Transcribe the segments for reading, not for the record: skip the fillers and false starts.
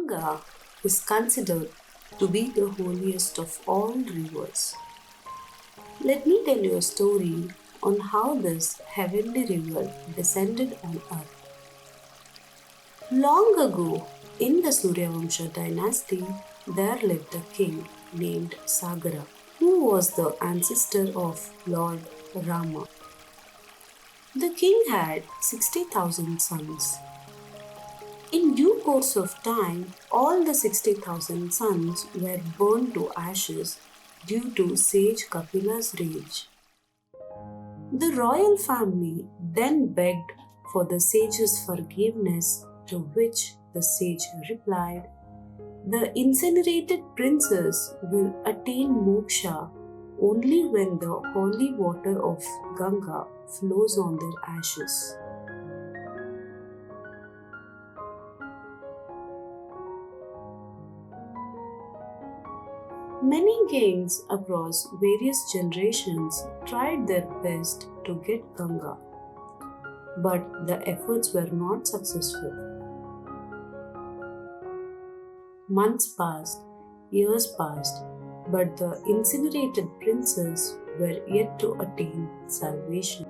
Ganga is considered to be the holiest of all rivers. Let me tell you a story on how this heavenly river descended on earth. Long ago, in the Suryavamsha dynasty, there lived a king named Sagara, who was the ancestor of Lord Rama. The king had 60,000 sons. In due course of time, all the 60,000 sons were burned to ashes due to sage Kapila's rage. The royal family then begged for the sage's forgiveness, to which the sage replied, "The incinerated princes will attain moksha only when the holy water of Ganga flows on their ashes." Many kings across various generations tried their best to get Ganga, but the efforts were not successful. Months passed, years passed, but the incinerated princes were yet to attain salvation.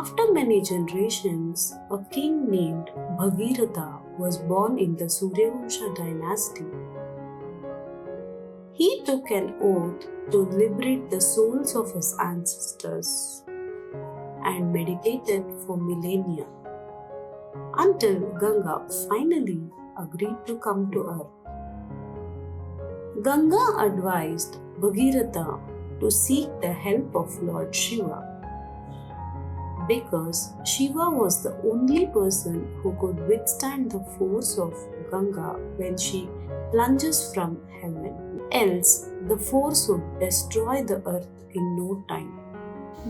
After many generations, a king named Bhagiratha was born in the Suryavamsha dynasty. He took an oath to liberate the souls of his ancestors and meditated for millennia until Ganga finally agreed to come to earth. Ganga advised Bhagiratha to seek the help of Lord Shiva because Shiva was the only person who could withstand the force of Ganga when she plunges from heaven. Else, the force would destroy the earth in no time.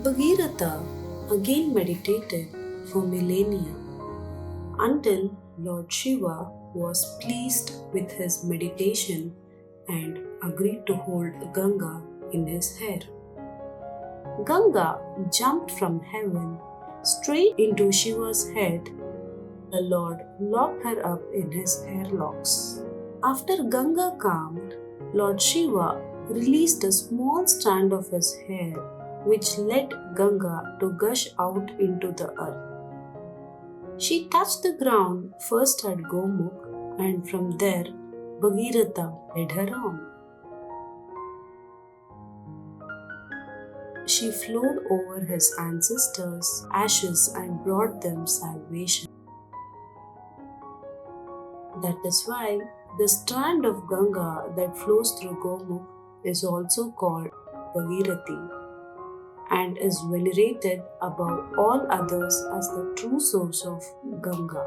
Bhagiratha again meditated for millennia until Lord Shiva was pleased with his meditation and agreed to hold Ganga in his hair. Ganga jumped from heaven straight into Shiva's head. The Lord locked her up in his hair locks. After Ganga calmed, Lord Shiva released a small strand of his hair, which led Ganga to gush out into the earth. She touched the ground first at Gaumukh, and from there Bhagiratha led her on. She flowed over his ancestors' ashes and brought them salvation. That is why the strand of Ganga that flows through Gaumukh is also called Bhagirathi and is venerated above all others as the true source of Ganga.